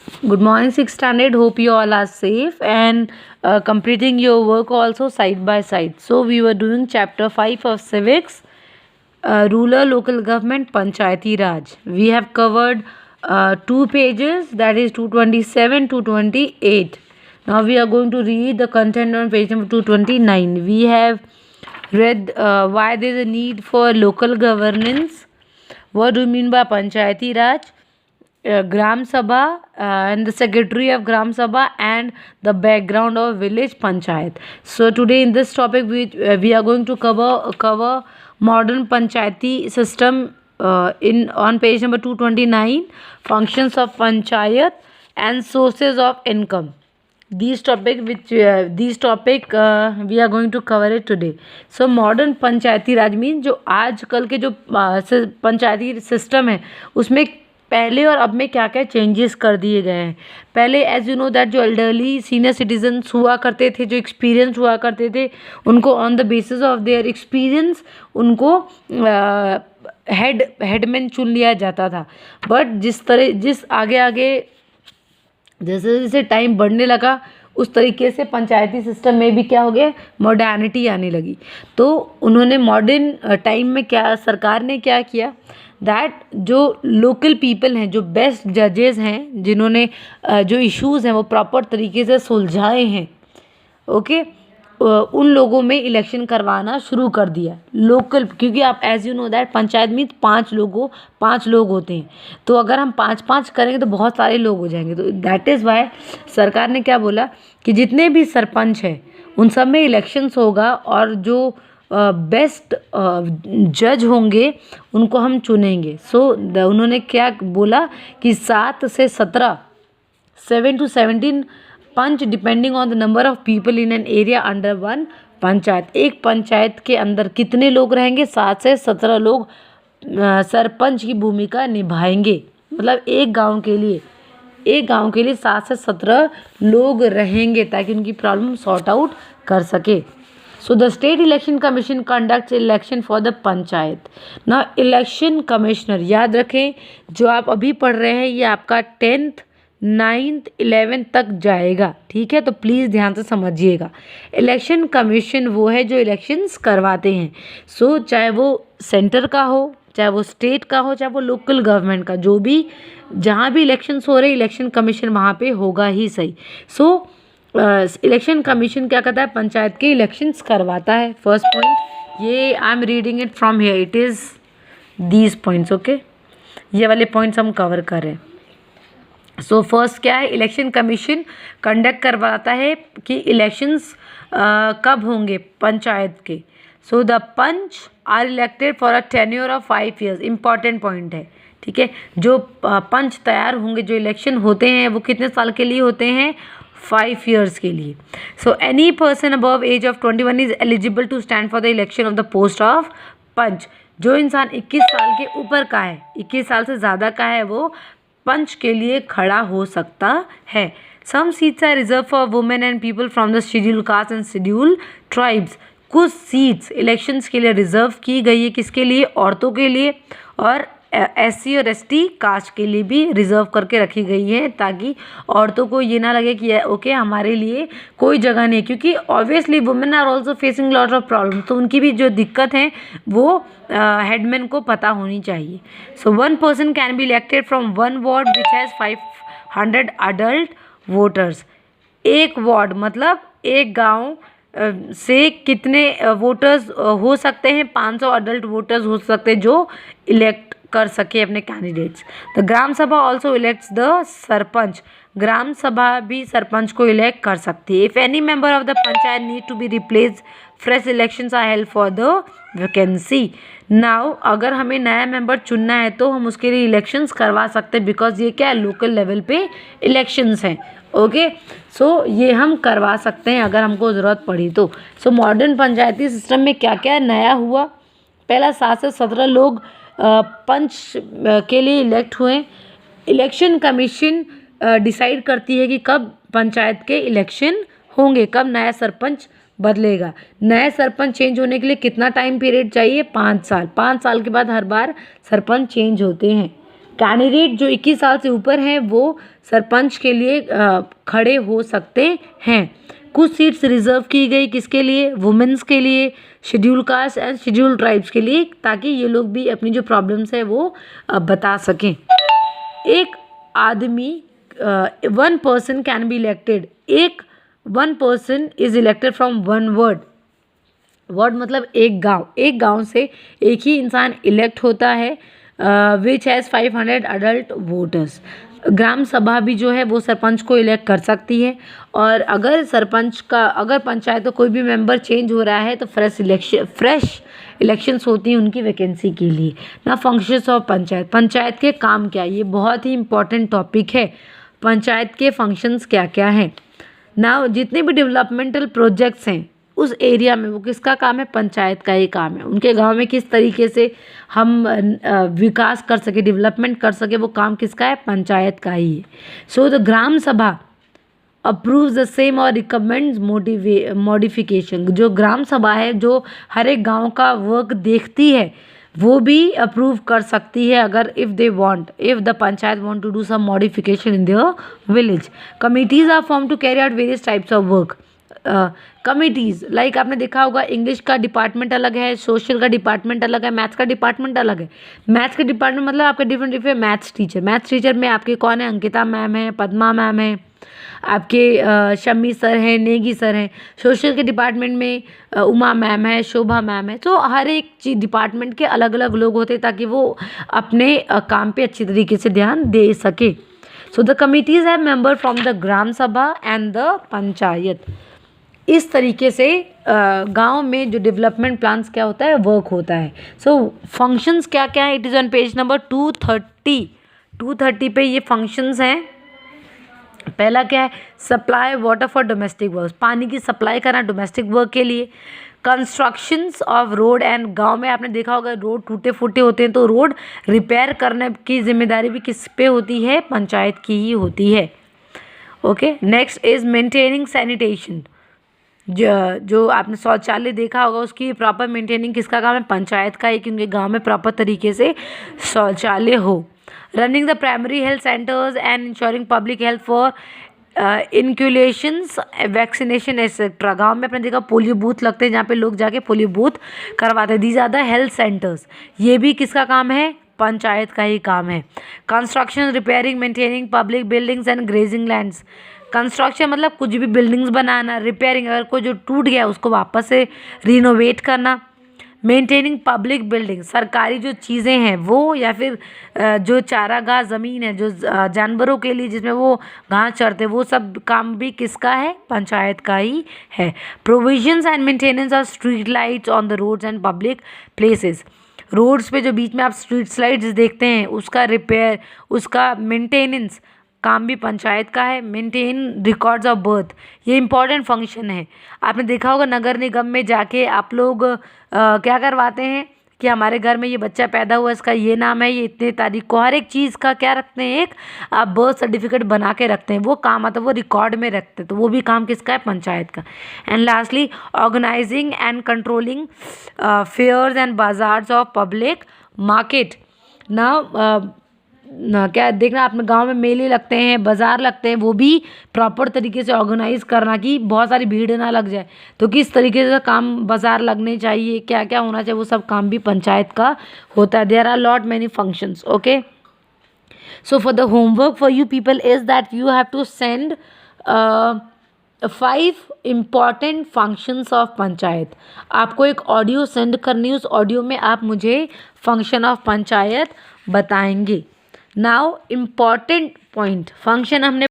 Good morning, 6th standard. Hope you all are safe and completing your work also side by side. So we were doing chapter 5 of civics, rural local government, Panchayati Raj. We have covered 2 pages, that is 227 to 28. Now we are going to read the content on page number 229. We have read why there is a need for local governance. What do you mean by Panchayati Raj? Gram Sabha and the secretary of Gram Sabha and the background of village panchayat. So today in this topic we are going to cover modern panchayati system in on page number 229, functions of panchayat and sources of income. These topic we are going to cover it today. So modern Panchayati Raj mean जो आजकल के जो पंचायती system है उसमें पहले और अब में क्या क्या चेंजेस कर दिए गए हैं. पहले एज यू नो दैट जो एल्डरली सीनियर सिटीजन्स हुआ करते थे, जो एक्सपीरियंस हुआ करते थे, उनको on the basis of their experience उनको हेडमैन चुन लिया जाता था. बट जिस आगे जैसे जैसे टाइम बढ़ने लगा उस तरीके से पंचायती सिस्टम में भी क्या हो गया, मॉडर्निटी आने लगी. तो उन्होंने मॉडर्न टाइम में क्या सरकार ने क्या किया दैट जो लोकल पीपल हैं, जो बेस्ट जजेस हैं, जिन्होंने जो इश्यूज़ हैं वो प्रॉपर तरीके से सुलझाए हैं, ओके, उन लोगों में इलेक्शन करवाना शुरू कर दिया लोकल. क्योंकि आप as you know that panchayat में 5 लोग होते हैं. तो अगर हम 5-5 करेंगे तो बहुत सारे लोग हो जाएंगे. तो दैट इज़ वाई सरकार ने क्या बोला कि जितने भी सरपंच हैं उन सब में इलेक्शंस होगा और जो बेस्ट जज होंगे उनको हम चुनेंगे. सो उन्होंने क्या बोला कि 7 से 17 7 to 17 panch depending on the number of people in an area under one panchayat. एक पंचायत के अंदर कितने लोग रहेंगे, 7 से 17 लोग सरपंच की भूमिका निभाएंगे. मतलब एक गांव के लिए 7 से 17 लोग रहेंगे ताकि उनकी प्रॉब्लम सॉर्ट आउट कर सके. So the state election commission conducts election for the panchayat. ना इलेक्शन कमिश्नर, याद रखें जो आप अभी पढ़ रहे हैं ये आपका 10th 9th 11th तक जाएगा, ठीक है. तो प्लीज़ ध्यान से समझिएगा. इलेक्शन कमीशन वो है जो इलेक्शंस करवाते हैं. सो चाहे वो सेंटर का हो, चाहे वो स्टेट का हो, चाहे वो लोकल गवर्नमेंट का, जो भी जहाँ भी इलेक्शंस हो रहे इलेक्शन कमीशन वहाँ पे होगा ही सही. सो इलेक्शन कमीशन क्या करता है, पंचायत के इलेक्शंस करवाता है. फर्स्ट पॉइंट ये I am reading it from here, it is these points, okay. ये वाले पॉइंट्स हम कवर कर रहे हैं. सो फर्स्ट क्या है, इलेक्शन कमीशन कंडक्ट करवाता है कि इलेक्शंस कब होंगे पंचायत के. So the panch are elected for a tenure of 5 years. Important point है, ठीक है. जो पंच तैयार होंगे, जो इलेक्शन होते हैं वो कितने साल के लिए होते हैं, 5 years के लिए. So any person above age of 21 is eligible to stand for the election of the post of panch. जो इंसान 21 साल के ऊपर का है, 21 साल से ज़्यादा का है, वो पंच के लिए खड़ा हो सकता है. Some seats are reserve for women and people from the schedule caste and schedule tribes. कुछ सीट्स इलेक्शंस के लिए रिजर्व की गई है, किसके लिए, औरतों के लिए, और SC और ST कास्ट के लिए भी रिजर्व करके रखी गई है ताकि औरतों को ये ना लगे कि ओके हमारे लिए कोई जगह नहीं है. क्योंकि obviously women are also facing lot of problem. तो उनकी भी जो दिक्कत है वो हेडमैन को पता होनी चाहिए. सो 1 person can be elected from 1 ward which has 500 adult voters. एक वार्ड मतलब एक गांव से कितने वोटर्स हो सकते हैं, 500 अडल्ट वोटर्स हो सकते हैं जो इलेक्ट कर सके अपने candidates. The gram sabha also elects the sarpanch. Gram sabha भी सरपंच को इलेक्ट कर सकती है. If any member of the panchayat need to be replace, fresh elections are held for the vacancy. Now अगर हमें नया मेंबर चुनना है तो हम उसके लिए इलेक्शंस करवा सकते हैं, बिकॉज ये क्या है, लोकल लेवल पे इलेक्शंस हैं, ओके. सो ये हम करवा सकते हैं अगर हमको ज़रूरत पड़ी तो. सो मॉडर्न पंचायती सिस्टम में क्या क्या नया हुआ, पहला 7 से 17 लोग पंच के लिए इलेक्ट हुए. इलेक्शन कमीशन डिसाइड करती है कि कब पंचायत के इलेक्शन होंगे, कब नया सरपंच बदलेगा. नए सरपंच चेंज होने के लिए कितना टाइम पीरियड चाहिए, 5 साल. 5 साल के बाद हर बार सरपंच चेंज होते हैं. कैंडिडेट जो 21 साल से ऊपर हैं वो सरपंच के लिए खड़े हो सकते हैं। कुछ सीट्स रिजर्व की गई किसके लिए, वुमेन्स के लिए, schedule caste and schedule tribes के लिए, ताकि ये लोग भी अपनी जो प्रॉब्लम्स है वो बता सकें। एक आदमी, 1 person can be elected, 1 person is elected from 1 ward। Ward मतलब एक गांव से एक ही इंसान इलेक्ट होता है, विच हैज़ 500 अडल्ट वोटर्स। ग्राम सभा भी जो है वो सरपंच को इलेक्ट कर सकती है, और अगर पंचायत का कोई भी मेंबर चेंज हो रहा है तो फ्रेश इलेक्शंस होती हैं उनकी वैकेंसी के लिए ना। फंक्शंस ऑफ पंचायत के काम क्या, ये बहुत ही इंपॉर्टेंट टॉपिक है। पंचायत के फंक्शंस क्या क्या हैं ना। जितने भी डेवलपमेंटल प्रोजेक्ट्स हैं उस एरिया में वो किसका काम है, पंचायत का ही काम है। उनके गांव में किस तरीके से हम विकास कर सके, डेवलपमेंट कर सके, वो काम किसका है, पंचायत का ही है। सो द ग्राम सभा अप्रूव्स द सेम और रिकमेंड्स मॉडिफिकेशन। जो ग्राम सभा है जो हर एक गांव का वर्क देखती है वो भी अप्रूव कर सकती है अगर if the panchayat want to do some modification in their village. Committees are form to carry out various types of work. Committees like आपने देखा होगा, इंग्लिश का डिपार्टमेंट अलग है, सोशल का डिपार्टमेंट अलग है, मैथ्स का डिपार्टमेंट अलग है। मैथ्स का डिपार्टमेंट मतलब आपके डिफरेंट मैथ्स टीचर में आपके कौन है, अंकिता मैम है, पद्मा मैम है, आपके शम्मी सर हैं, नेगी सर हैं। सोशल के डिपार्टमेंट में उमा मैम है, शोभा मैम है। तो हर एक चीज डिपार्टमेंट के अलग अलग लोग होते हैं ताकि वो अपने काम पे अच्छी तरीके से ध्यान दे सके। So the committees have member from the gram sabha and the panchayat. इस तरीके से गांव में जो डेवलपमेंट प्लान्स क्या होता है, वर्क होता है। सो फंक्शंस क्या क्या है, it is on page number 230 पे ये फंक्शंस हैं। पहला क्या है, supply water for domestic work, पानी की सप्लाई करना डोमेस्टिक वर्क के लिए। कंस्ट्रक्शंस ऑफ रोड एंड, गांव में आपने देखा होगा रोड टूटे फूटे होते हैं तो रोड रिपेयर करने की जिम्मेदारी भी किस पे होती है, पंचायत की ही होती है। Okay, next is maintaining sanitation. जो आपने शौचालय देखा होगा उसकी प्रॉपर मेंटेनिंग किसका काम है, पंचायत का है, क्योंकि गांव में प्रॉपर तरीके से शौचालय हो। Running the primary health centres and ensuring public health for inoculations, vaccination etcetera. गाँव में आपने देखा पोलियो बूथ लगते हैं जहाँ पे लोग जाके पोलियो बूथ करवाते हैं। These are the health centres, ये भी किसका काम है, पंचायत का ही काम है। Construction, repairing, maintaining public buildings and grazing lands. Construction मतलब कुछ भी बिल्डिंग्स बनाना, रिपेयरिंग अगर कोई जो टूट गया उसको वापस से रिनोवेट करना। मेंटेनिंग पब्लिक बिल्डिंग, सरकारी जो चीज़ें हैं वो, या फिर जो चारागाह ज़मीन है जो जानवरों के लिए जिसमें वो घास चरते, वो सब काम भी किसका है, पंचायत का ही है। Provisions and maintenance of street lights on the roads and public places. Roads पे जो बीच में आप स्ट्रीट लाइट्स देखते हैं उसका रिपेयर, उसका मेंटेनेंस काम भी पंचायत का है। मेंटेन रिकॉर्ड्स ऑफ बर्थ, ये इंपॉर्टेंट फंक्शन है। आपने देखा होगा नगर निगम में जाके आप लोग क्या करवाते हैं कि हमारे घर में ये बच्चा पैदा हुआ, इसका ये नाम है, ये इतने तारीख को, हर एक चीज़ का क्या रखते हैं, एक आप बर्थ सर्टिफिकेट बना के रखते हैं। वो काम आता है, वो रिकॉर्ड में रखते हैं, तो वो भी काम किसका है, पंचायत का। And lastly organising and controlling fairs and bazaars of public market. ना क्या देखना, अपने गांव में मेले लगते हैं, बाज़ार लगते हैं, वो भी प्रॉपर तरीके से ऑर्गेनाइज करना कि बहुत सारी भीड़ ना लग जाए। तो किस तरीके से काम बाज़ार लगने चाहिए, क्या क्या होना चाहिए, वो सब काम भी पंचायत का होता है। There are lot many functions. Okay, so for the homework for you people is that you have to send 5 important functions of panchayat. आपको एक ऑडियो सेंड करनी है, उस ऑडियो में आप मुझे फंक्शन ऑफ पंचायत बताएंगे। नाउ इम्पॉर्टेंट पॉइंट, फंक्शन हमने